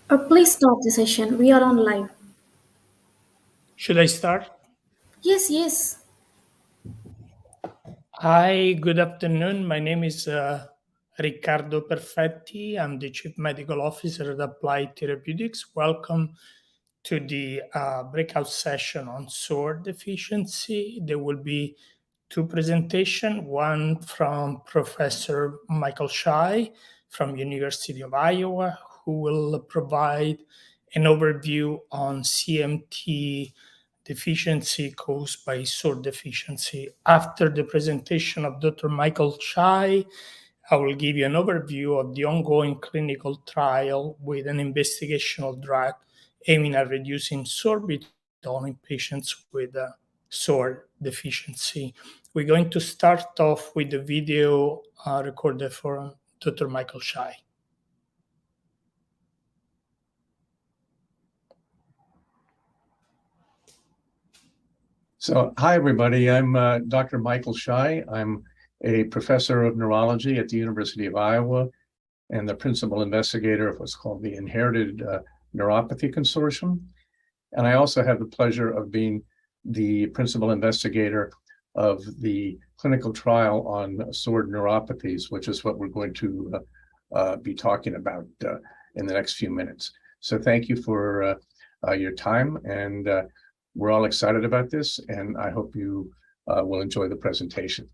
Please start the session. We are on live. Should I start? Yes, yes. Hi, good afternoon. My name is Riccardo Perfetti. I'm the Chief Medical Officer at Applied Therapeutics. Welcome to the breakout session on SORD deficiency. There will be two presentations, one from Professor Michael Shai from University of Iowa, who will provide an overview on CMT deficiency caused by SORD deficiency. After the presentation of Dr. Michael Shai, I will give you an overview of the ongoing clinical trial with an investigational drug aiming at reducing sorbitol in patients with SORD deficiency. We're going to start off with the video recorded for Dr. Michael Shai. So, hi, everybody. I'm Dr. Michael Shai. I'm a professor of neurology at the University of Iowa and the principal investigator of what's called the Inherited Neuropathy Consortium. And I also have the pleasure of being the principal investigator of the clinical trial on SORD neuropathies, which is what we're going to be talking about in the next few minutes. So thank you for your time, and we're all excited about this, and I hope you will enjoy the presentation.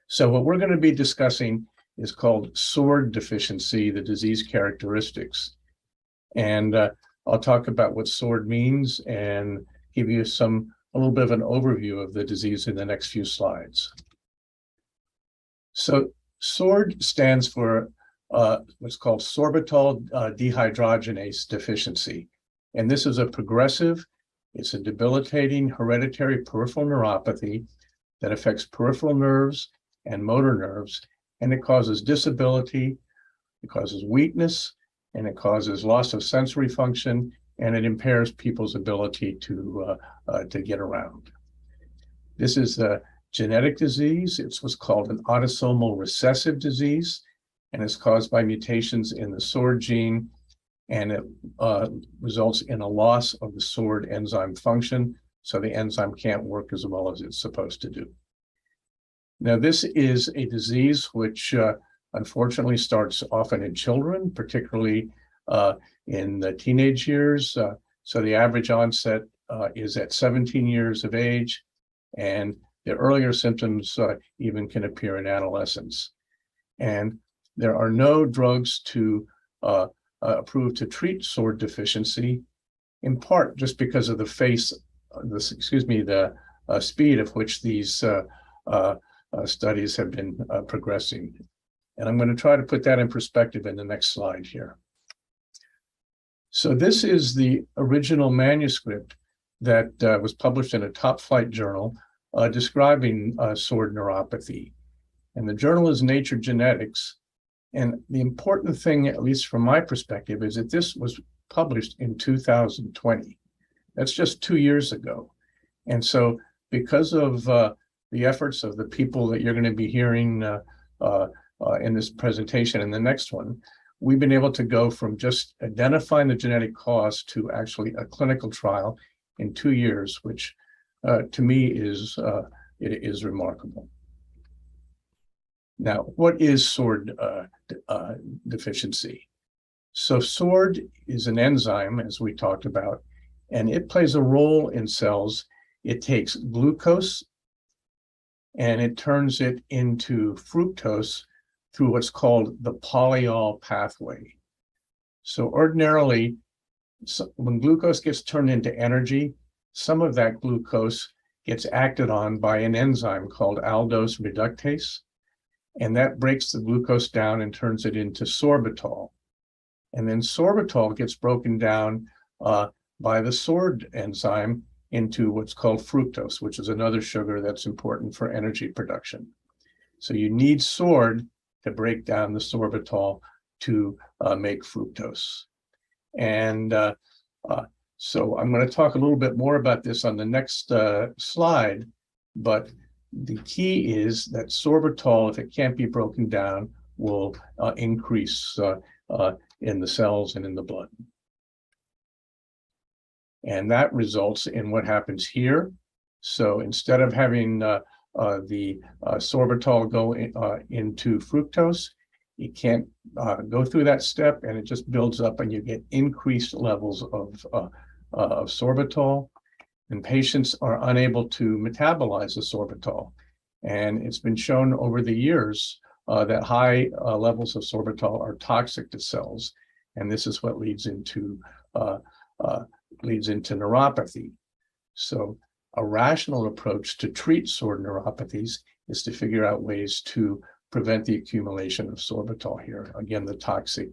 So what we're going to be discussing is called SORD deficiency, the disease characteristics. And I'll talk about what SORD means and give you a little bit of an overview of the disease in the next few slides. So SORD stands for what's called sorbitol dehydrogenase deficiency. And this is a progressive, it's a debilitating hereditary peripheral neuropathy that affects peripheral nerves and motor nerves, and it causes disability, it causes weakness, and it causes loss of sensory function, and it impairs people's ability to get around. This is a genetic disease. It's what's called an autosomal recessive disease, and it's caused by mutations in the SORD gene, and it results in a loss of the SORD enzyme function, so the enzyme can't work as well as it's supposed to do. Now, this is a disease which unfortunately starts often in children, particularly in the teenage years. So the average onset is at 17 years of age, and the earlier symptoms even can appear in adolescence. And there are no drugs approved to treat SORD deficiency, in part just because of the speed of which these studies have been progressing. And I'm going to try to put that in perspective in the next slide here. So this is the original manuscript that was published in a top flight journal describing SORD neuropathy. And the journal is Nature Genetics. And the important thing, at least from my perspective, is that this was published in 2020. That's just 2 years ago. And so because of the efforts of the people that you're going to be hearing in this presentation and the next one, we've been able to go from just identifying the genetic cause to actually a clinical trial in 2 years, which to me is remarkable. Now, what is SORD deficiency? So SORD is an enzyme, as we talked about, and it plays a role in cells. It takes glucose and it turns it into fructose through what's called the polyol pathway. So ordinarily, when glucose gets turned into energy, some of that glucose gets acted on by an enzyme called aldose reductase, and that breaks the glucose down and turns it into sorbitol. And then sorbitol gets broken down by the SORD enzyme into what's called fructose, which is another sugar that's important for energy production. So you need SORD to break down the sorbitol to make fructose. And so I'm going to talk a little bit more about this on the next slide, but the key is that sorbitol, if it can't be broken down, will increase in the cells and in the blood. And that results in what happens here. So instead of having the sorbitol go into fructose, it can't go through that step, and it just builds up, and you get increased levels of sorbitol. And patients are unable to metabolize the sorbitol. And it's been shown over the years that high levels of sorbitol are toxic to cells. And this is what leads into neuropathy. So a rational approach to treat SORD neuropathies is to figure out ways to prevent the accumulation of sorbitol here, again, the toxic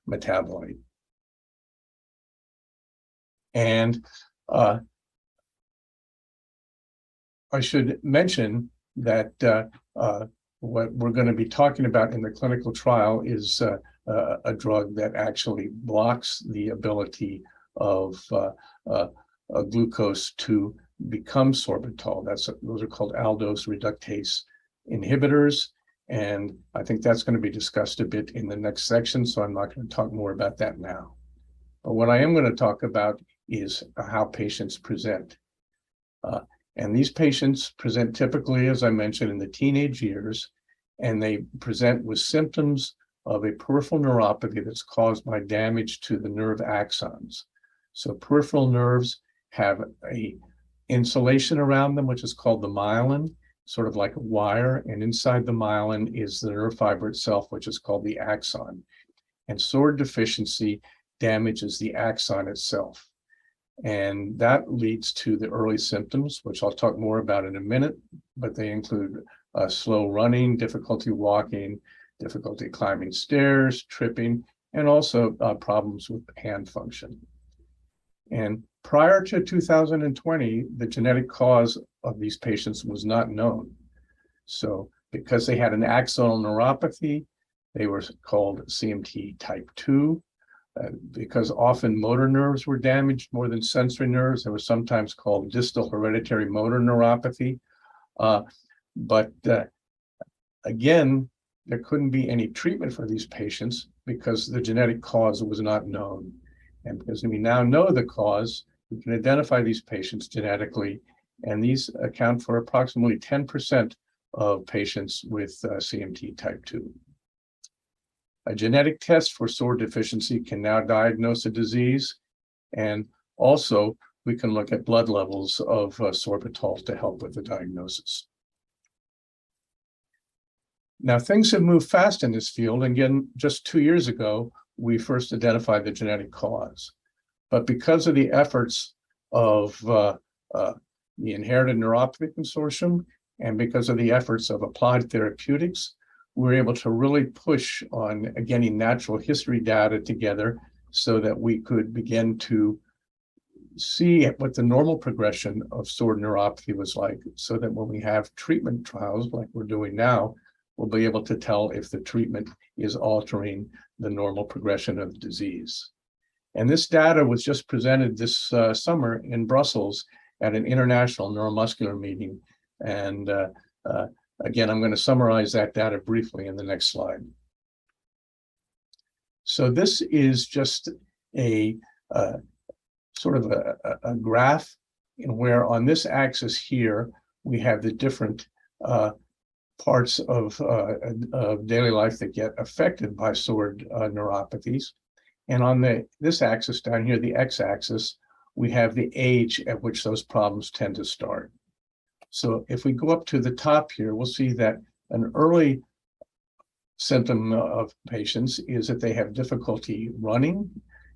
metabolite. And I should mention that what we're going to be talking about in the clinical trial is a drug that actually blocks the ability of glucose to become sorbitol. Those are called aldose reductase inhibitors. And I think that's going to be discussed a bit in the next section, so I'm not going to talk more about that now. But what I am going to talk about is how patients present. And these patients present typically, as I mentioned, in the teenage years, and they present with symptoms of a peripheral neuropathy that's caused by damage to the nerve axons. So peripheral nerves have a insulation around them, which is called the myelin, sort of like a wire, and inside the myelin is the nerve fiber itself, which is called the axon. And SORD deficiency damages the axon itself. And that leads to the early symptoms, which I'll talk more about in a minute, but they include slow running, difficulty walking, difficulty climbing stairs, tripping, and also problems with hand function. And prior to 2020, the genetic cause of these patients was not known. So because they had an axonal neuropathy, they were called CMT type 2. Because often motor nerves were damaged more than sensory nerves, they were sometimes called distal hereditary motor neuropathy. But again, there couldn't be any treatment for these patients because the genetic cause was not known. And because we now know the cause, we can identify these patients genetically, and these account for approximately 10% of patients with CMT type 2. A genetic test for SORD deficiency can now diagnose a disease, and also we can look at blood levels of sorbitol to help with the diagnosis. Now, things have moved fast in this field. Again, just 2 years ago, we first identified the genetic cause. But because of the efforts of the Inherited Neuropathy Consortium and because of the efforts of Applied Therapeutics, we're able to really push on getting natural history data together so that we could begin to see what the normal progression of SORD neuropathy was like, so that when we have treatment trials like we're doing now, we'll be able to tell if the treatment is altering the normal progression of the disease. And this data was just presented this summer in Brussels at an international neuromuscular meeting. And again, I'm going to summarize that data briefly in the next slide. So this is just a sort of a graph in where on this axis here, we have the different parts of daily life that get affected by SORD neuropathies. And on this axis down here, the x-axis, we have the age at which those problems tend to start. So if we go up to the top here, we'll see that an early symptom of patients is that they have difficulty running.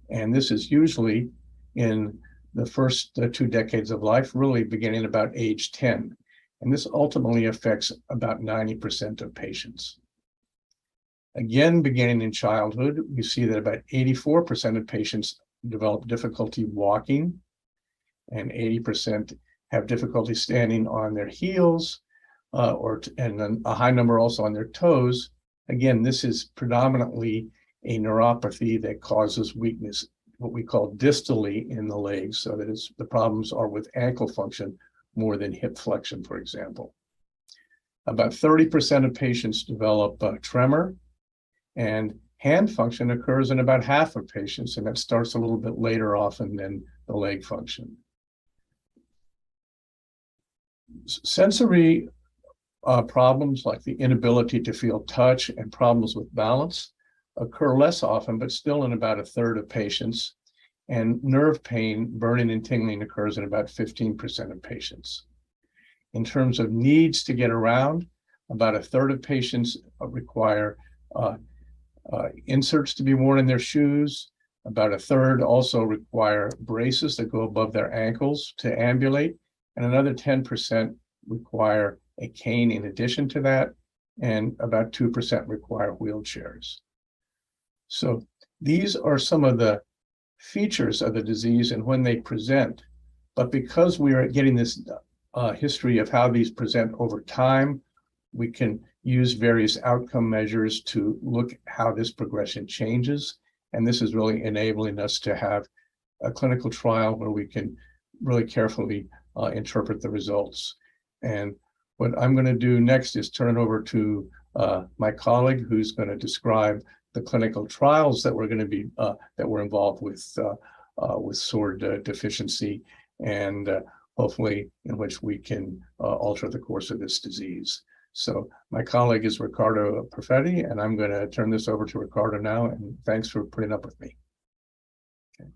And this is usually in the first 2 decades of life, really beginning about age 10. And this ultimately affects about 90% of patients. Again, beginning in childhood, we see that about 84% of patients develop difficulty walking, and 80% have difficulty standing on their heels, and then a high number also on their toes. Again, this is predominantly a neuropathy that causes weakness, what we call distally in the legs, so that the problems are with ankle function more than hip flexion, for example. About 30% of patients develop tremor, and Hand function occurs in about half of patients, and that starts a little bit later often than the leg function. Sensory problems like the inability to feel touch and problems with balance occur less often, but still in about a third of patients. And nerve pain, burning and tingling occurs in about 15% of patients. In terms of needs to get around, about a third of patients require inserts to be worn in their shoes. About a third also require braces that go above their ankles to ambulate. And another 10% require a cane in addition to that. And about 2% require wheelchairs. So these are some of the features of the disease and when they present. But because we are getting this history of how these present over time, we can use various outcome measures to look how this progression changes. And this is really enabling us to have a clinical trial where we can really carefully interpret the results. And what I'm going to do next is turn it over to my colleague who's going to describe the clinical trials that we're going to be that we're involved with SORD deficiency, and hopefully in which we can alter the course of this disease. So my colleague is Riccardo Perfetti, and I'm going to turn this over to Riccardo now, and thanks for putting up with me. Okay.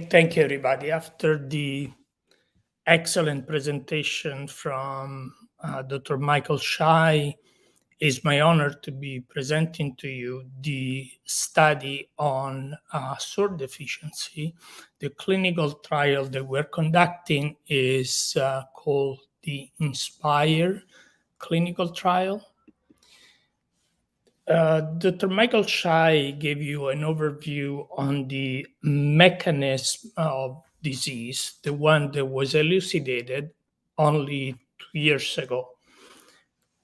Thank you, everybody. After the excellent presentation from Dr. Michael Shai, it's my honor to be presenting to you the study on SORD deficiency. The clinical trial that we're conducting is called the INSPIRE clinical trial. Dr. Michael Shai gave you an overview on the mechanism of disease, the one that was elucidated only 2 years ago.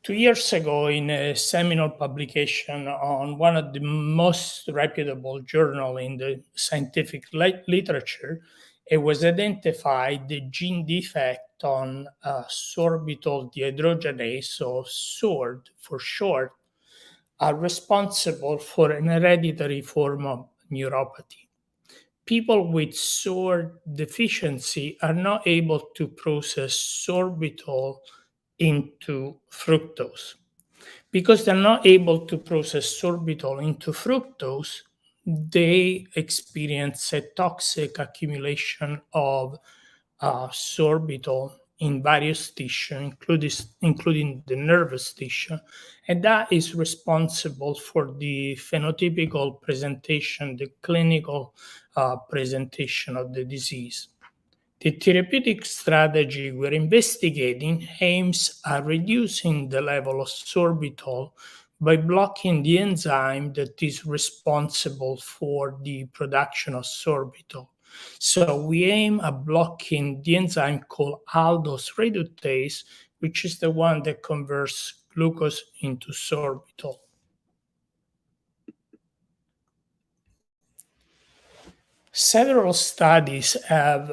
2 years ago, in a seminal publication on one of the most reputable journal in the scientific literature, it was identified the gene defect on sorbitol dehydrogenase, or SORD for short, are responsible for an hereditary form of neuropathy. People with SORD deficiency are not able to process sorbitol into fructose. Because they're not able to process sorbitol into fructose, they experience a toxic accumulation of sorbitol in various tissues, including the nervous tissue, and that is responsible for the phenotypical presentation, the clinical presentation of the disease. The therapeutic strategy we're investigating aims at reducing the level of sorbitol by blocking the enzyme that is responsible for the production of sorbitol. So we aim at blocking the enzyme called aldose reductase, which is the one that converts glucose into sorbitol. Several studies have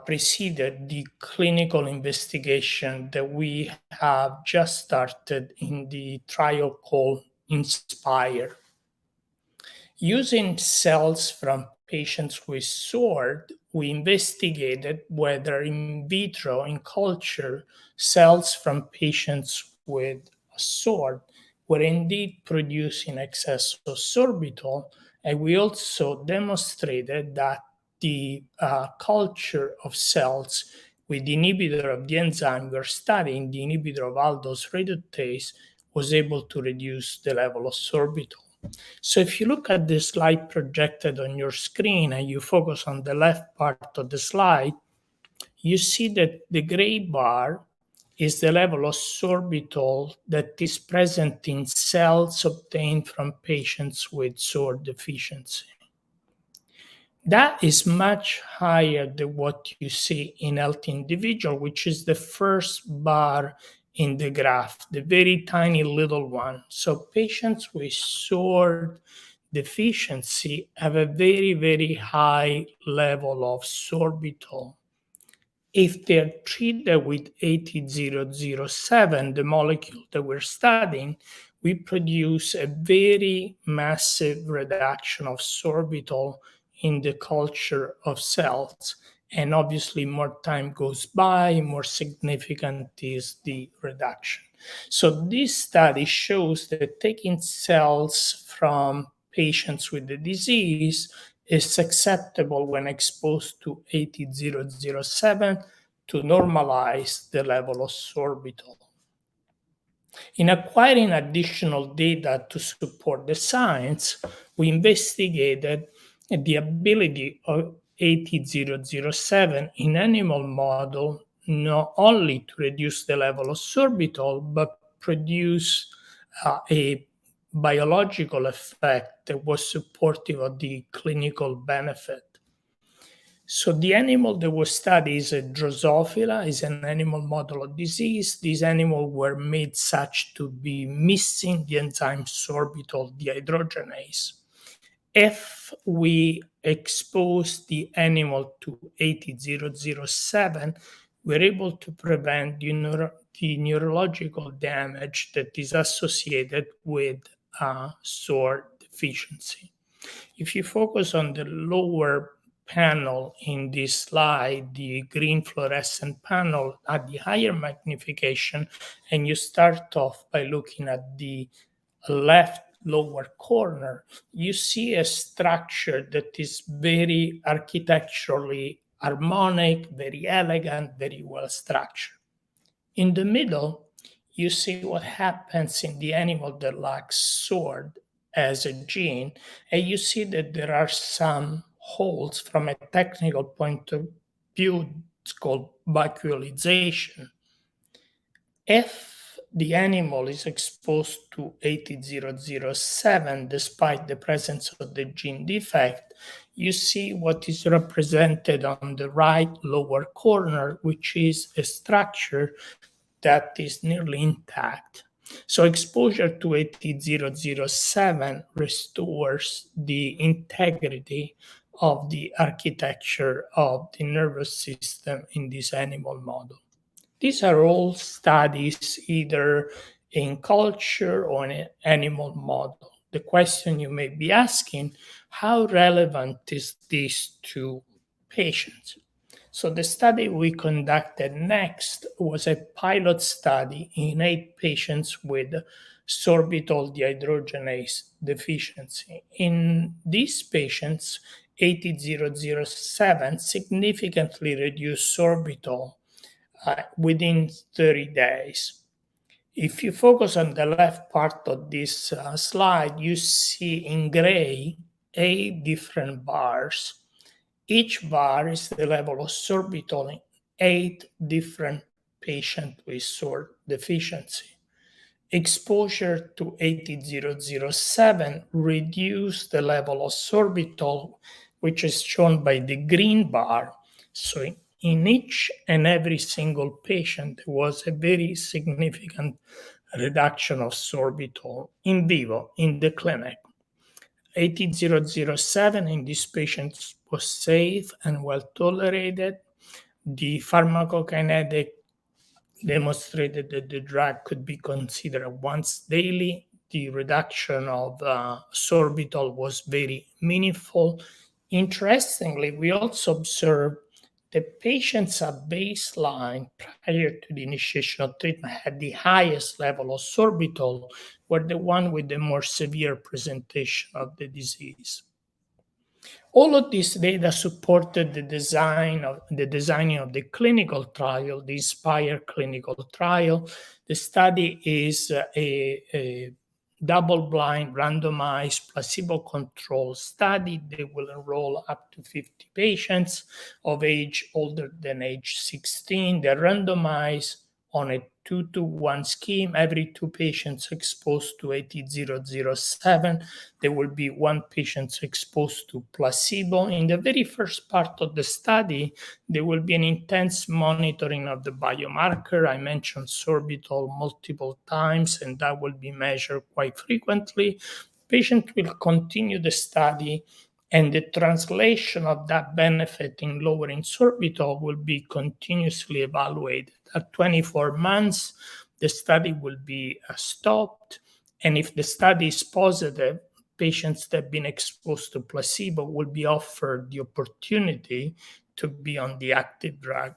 preceded the clinical investigation that we have just started in the trial called INSPIRE. Using cells from patients with SORD, we investigated whether in vitro, in culture, cells from patients with SORD were indeed producing excess of sorbitol. And we also demonstrated that the culture of cells with the inhibitor of the enzyme we're studying, the inhibitor of aldose reductase, was able to reduce the level of sorbitol. So if you look at the slide projected on your screen and you focus on the left part of the slide, you see that the gray bar is the level of sorbitol that is present in cells obtained from patients with SORD deficiency. That is much higher than what you see in healthy individual, which is the first bar in the graph, the very tiny little one. So patients with SORD deficiency have a very, very high level of sorbitol. If they're treated with 80007, the molecule that we're studying, we produce a very massive reduction of sorbitol in the culture of cells. And obviously, more time goes by, more significant is the reduction. So this study shows that taking cells from patients with the disease is acceptable when exposed to 80007 to normalize the level of sorbitol. In acquiring additional data to support the science, we investigated the ability of 80007 in animal model not only to reduce the level of sorbitol, but produce a biological effect that was supportive of the clinical benefit. So the animal that was studied is a Drosophila, is an animal model of disease. These animals were made such to be missing the enzyme sorbitol dehydrogenase. If we expose the animal to 80007, we're able to prevent the neurological damage that is associated with SORD deficiency. If you focus on the lower panel in this slide, the green fluorescent panel at the higher magnification, and you start off by looking at the left lower corner, you see a structure that is very architecturally harmonic, very elegant, very well structured. In the middle, you see what happens in the animal that lacks SORD as a gene, and you see that there are some holes from a technical point of view. It's called vacuolization. If the animal is exposed to 80007 despite the presence of the gene defect, you see what is represented on the right lower corner, which is a structure that is nearly intact. So exposure to 80007 restores the integrity of the architecture of the nervous system in this animal model. These are all studies either in culture or in an animal model. The question you may be asking, how relevant is this to patients? So the study we conducted next was a pilot study in 8 patients with sorbitol dehydrogenase deficiency. In these patients, 80007 significantly reduced sorbitol within 30 days. If you focus on the left part of this slide, you see in gray 8 different bars. Each bar is the level of sorbitol in 8 different patients with SORD deficiency. Exposure to 80007 reduced the level of sorbitol, which is shown by the green bar. So in each and every single patient, there was a very significant reduction of sorbitol in vivo in the clinic. 80007 in these patients was safe and well tolerated. The pharmacokinetic demonstrated that the drug could be considered once daily. The reduction of sorbitol was very meaningful. Interestingly, we also observed the patients at baseline prior to the initiation of treatment had the highest level of sorbitol were the one with the more severe presentation of the disease. All of this data supported the designing of the clinical trial, the INSPIRE clinical trial. The study is a double-blind, randomized, placebo-controlled study. They will enroll up to 50 patients of age older than age 16. They're randomized on a 2-to-1 scheme. Every 2 patients exposed to AT-007, there will be 1 patient exposed to placebo. In the very first part of the study, there will be an intense monitoring of the biomarker. I mentioned sorbitol multiple times, and that will be measured quite frequently. Patient will continue the study, and the translation of that benefit in lowering sorbitol will be continuously evaluated. At 24 months, the study will be stopped, and if the study is positive, patients that have been exposed to placebo will be offered the opportunity to be on the active drug.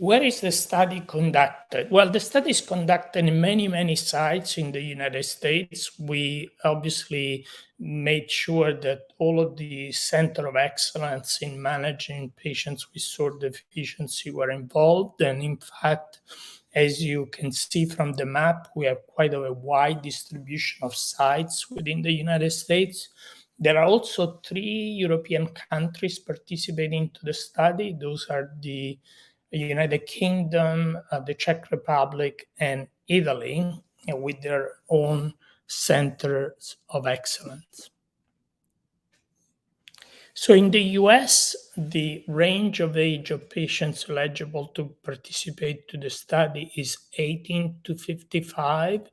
Where is the study conducted? Well, the study is conducted in many sites in the United States. We obviously made sure that all of the center of excellence in managing patients with SORD deficiency were involved. And in fact, as you can see from the map, we have quite a wide distribution of sites within the United States. There are also 3 European countries participating to the study. Those are the United Kingdom, the Czech Republic, and Italy, with their own centers of excellence. So in the US, the range of age of patients eligible to participate to the study is 18 to 55.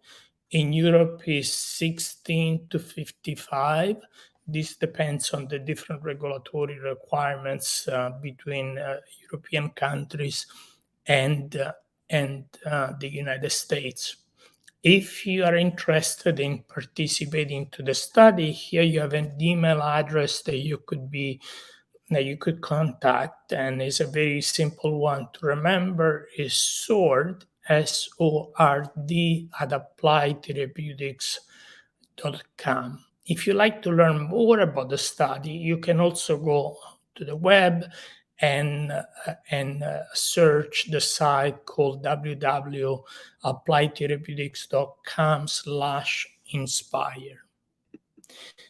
In Europe is 16 to 55. This depends on the different regulatory requirements between European countries and the United States. If you are interested in participating to the study, here you have an email address that you could contact, and it's a very simple one to remember. Is SORD, SORD, at appliedtherapeutics.com. If you like to learn more about the study, you can also go to the web and search the site called www.appliedtherapeutics.com/inspire.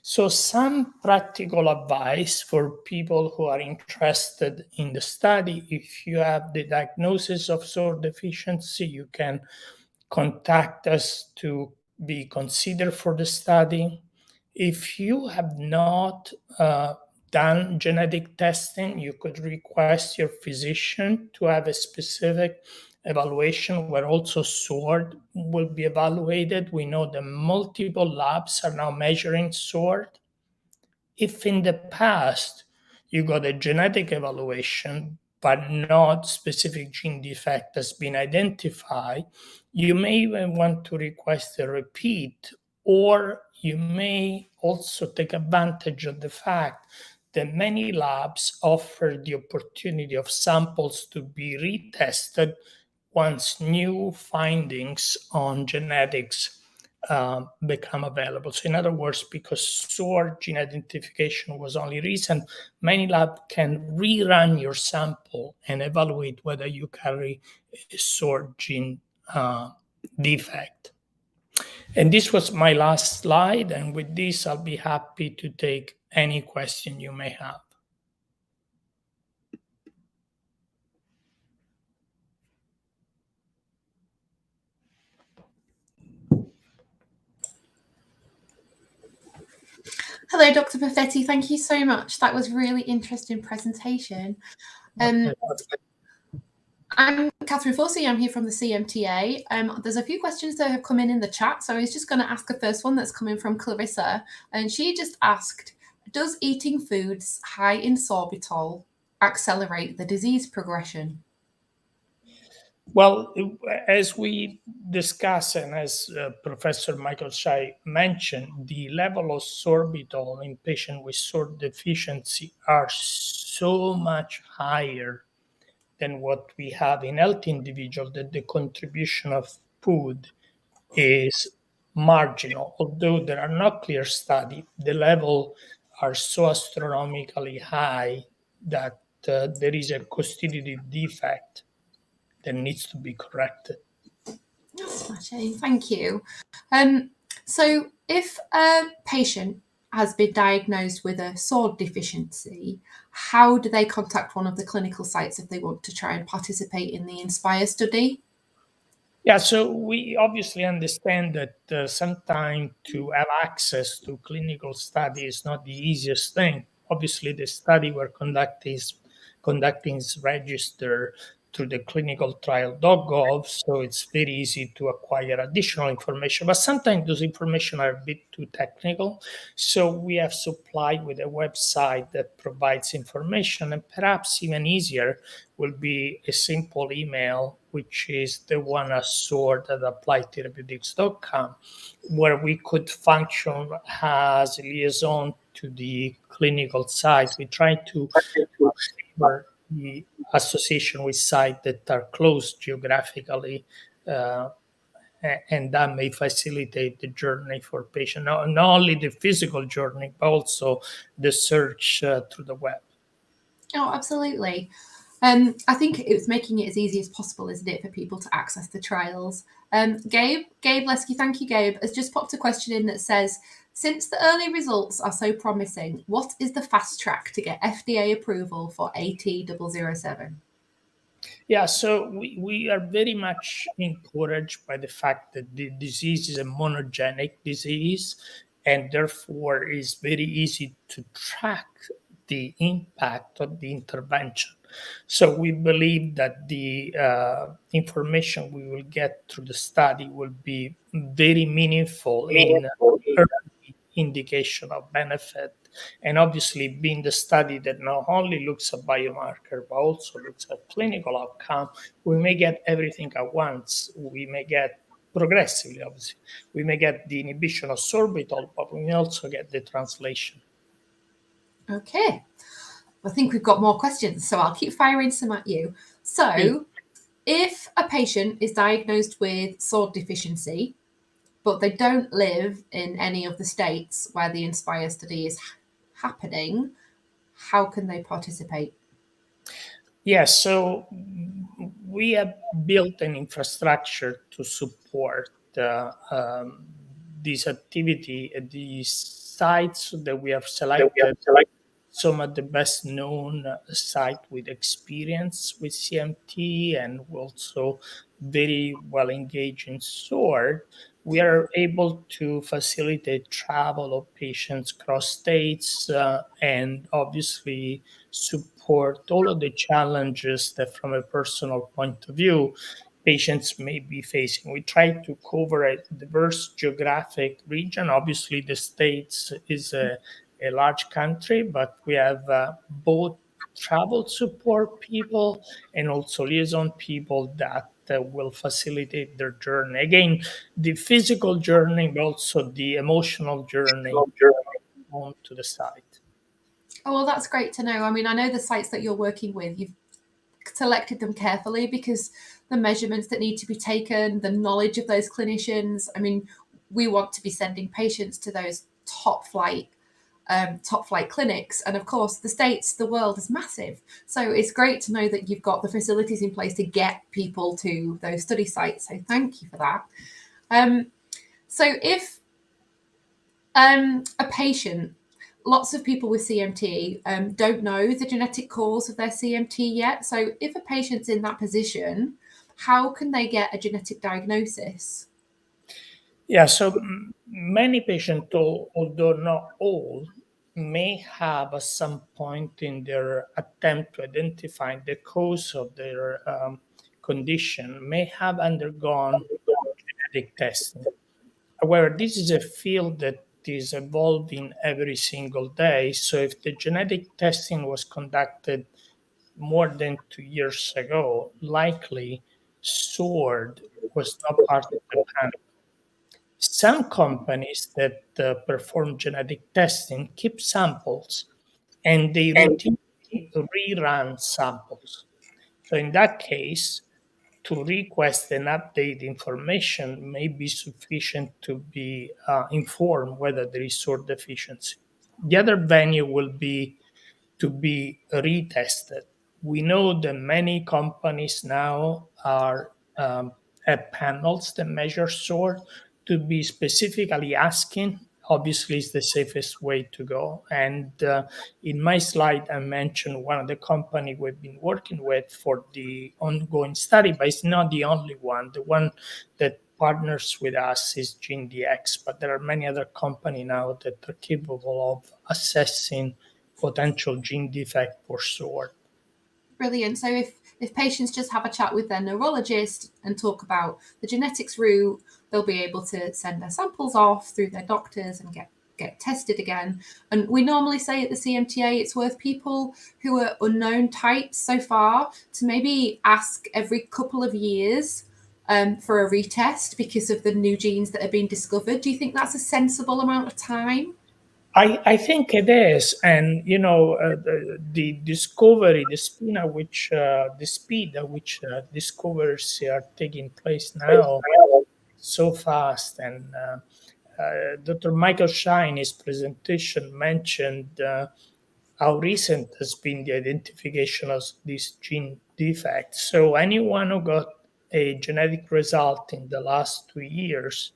So some practical advice for people who are interested in the study: if you have the diagnosis of SORD deficiency, you can contact us to be considered for the study. If you have not done genetic testing, you could request your physician to have a specific evaluation where also SORD will be evaluated. We know that multiple labs are now measuring SORD. If in the past you got a genetic evaluation, but not specific gene defect has been identified, you may even want to request a repeat, or you may also take advantage of the fact that many labs offer the opportunity of samples to be retested once new findings on genetics become available. So in other words, because SORD gene identification was only recent, many labs can rerun your sample and evaluate whether you carry a SORD gene defect. And this was my last slide, and with this I'll be happy to take any question you may have. Hello, Dr. Perfetti. Thank you so much. That was really interesting presentation. I'm Catherine Forsey. I'm here from the CMTA. There's a few questions that have come in the chat, so I was just going to ask the first one that's coming from Clarissa, and she just asked, does eating foods high in sorbitol accelerate the disease progression? Well, as we discussed, and as Professor Michael Shai mentioned, the level of sorbitol in patients with SORD deficiency are so much higher than what we have in healthy individuals that the contribution of food is marginal. Although there are no clear studies, the level are so astronomically high that there is a constitutive defect that needs to be corrected. Smashing, thank you. So if a patient has been diagnosed with a SORD deficiency, how do they contact one of the clinical sites if they want to try and participate in the INSPIRE study? Yeah, so we obviously understand that sometimes to have access to clinical study is not the easiest thing. Obviously, the study we're conducting is registered through the clinicaltrial.gov, so it's very easy to acquire additional information. But sometimes those information are a bit too technical, so we have supplied with a website that provides information, and perhaps even easier will be a simple email, which is the one at sword@appliedtherapeutics.com, where we could function as a liaison to the clinical site. We try to favor the association with sites that are close geographically, uh, and that may facilitate the journey for patients, not only the physical journey, but also the search through the web. Oh, absolutely. I think it's making it as easy as possible, isn't it, for people to access the trials? Gabe Lesky, thank you, Gabe, has just popped a question in that says, since the early results are so promising, what is the fast track to get FDA approval for AT007? Yeah, so we are very much encouraged by the fact that the disease is a monogenic disease, and therefore is very easy to track the impact of the intervention. So we believe that the information we will get through the study will be very meaningful in early indication of benefit. And obviously, being the study that not only looks at biomarker but also looks at clinical outcome, we may get everything at once. We may get progressively, obviously. We may get the inhibition of sorbitol, but we may also get the translation. Okay. I think we've got more questions, so I'll keep firing some at you. So, if a patient is diagnosed with SORD deficiency, but they don't live in any of the states where the INSPIRE study is happening, how can they participate? Yes, so we have built an infrastructure to support this activity at the sites that we have selected. Some of the best known site with experience with CMT and also very well engaged in SWORD. We are able to facilitate travel of patients across states and obviously support all of the challenges that from a personal point of view patients may be facing. We try to cover a diverse geographic region. Obviously, the States is a large country, but we have both travel support people and also liaison people that will facilitate their journey. Again, the physical journey, but also the emotional journey home to the site. Oh, well, that's great to know. I mean, I know the sites that you're working with, you've selected them carefully because the measurements that need to be taken, the knowledge of those clinicians. I mean, we want to be sending patients to those top flight clinics, and of course the States, the world is massive, so it's great to know that you've got the facilities in place to get people to those study sites, so thank you for that. So if a patient, lots of people with CMT don't know the genetic cause of their CMT yet, so if a patient's in that position, how can they get a genetic diagnosis? Yeah, so many patients, although not all, may have at some point in their attempt to identify the cause of their condition, may have undergone genetic testing. However, this is a field that is evolving every single day. So if the genetic testing was conducted more than 2 years ago, likely SWORD was not part of the panel. Some companies that perform genetic testing keep samples and they routinely rerun samples. So in that case, to request and update information may be sufficient to be informed whether there is SORD deficiency. The other venue will be to be retested. We know that many companies now are have panels that measure SORD to be specifically asking obviously is the safest way to go. And in my slide, I mentioned one of the company we've been working with for the ongoing study, but it's not the only one. The one that partners with us is GeneDx, but there are many other companies now that are capable of assessing potential gene defect for SORD. Brilliant. So if patients just have a chat with their neurologist and talk about the genetics route, they'll be able to send their samples off through their doctors and get tested again. And we normally say at the CMTA, it's worth people who are unknown types so far to maybe ask every couple of years for a retest because of the new genes that are being discovered. Do you think that's a sensible amount of time? I think it is, and the discovery, the speed at which discoveries are taking place now, so fast. And Dr. Michael Shah in his presentation mentioned how recent has been the identification of this gene defect. So anyone who got a genetic result in the last 2 years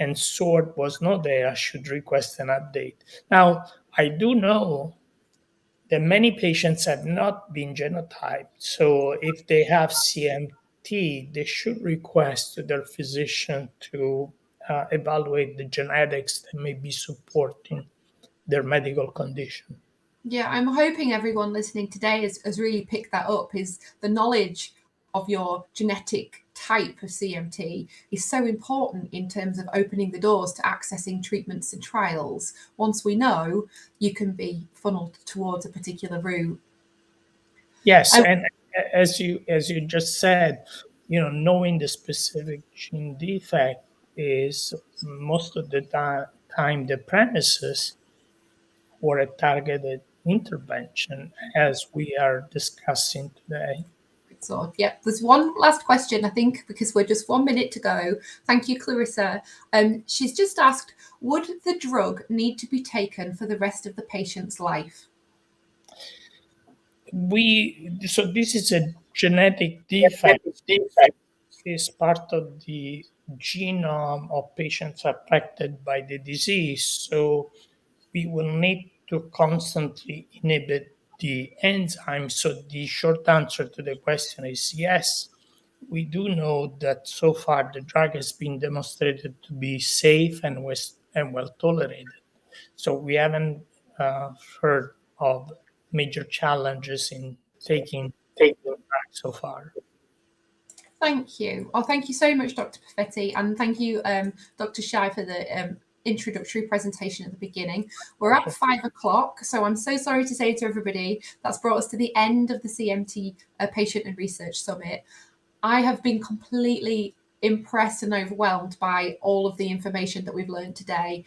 and SORD was not there should request an update. Now, I do know that many patients have not been genotyped. So if they have CMT, they should request to their physician to evaluate the genetics that may be supporting their medical condition. Yeah, I'm hoping everyone listening today has really picked that up, is the knowledge of your genetic type of CMT is so important in terms of opening the doors to accessing treatments and trials. Once we know, you can be funneled towards a particular route. Yes, and as you just said, knowing the specific gene defect is most of the time the premises for a targeted intervention, as we are discussing today. So, yep, there's one last question, I think, because we're just 1 minute to go. Thank you, Clarissa. She's just asked, would the drug need to be taken for the rest of the patient's life? So this is a genetic defect. Is part of the genome of patients affected by the disease. So we will need to constantly inhibit the enzyme. So the short answer to the question is yes. We do know that so far the drug has been demonstrated to be safe and well tolerated. So we haven't heard of major challenges in taking the drug so far. Thank you. Oh, thank you so much, Dr. Perfetti, and thank you, Dr. Shai, for the introductory presentation at the beginning. We're at 5 o'clock, so I'm so sorry to say to everybody that's brought us to the end of the CMT Patient and Research Summit. I have been completely impressed and overwhelmed by all of the information that we've learned today.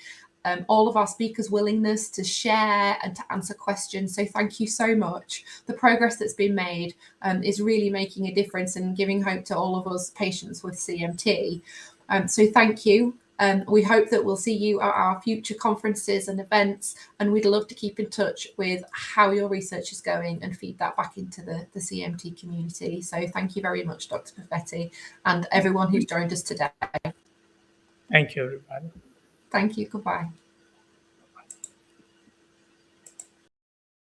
All of our speakers' willingness to share and to answer questions. So thank you so much. The progress that's been made is really making a difference and giving hope to all of us patients with CMT. So thank you. We hope that we'll see you at our future conferences and events, and we'd love to keep in touch with how your research is going and feed that back into the CMT community. So thank you very much, Dr. Perfetti, and everyone who's joined us today. Thank you, everybody. Thank you. Goodbye.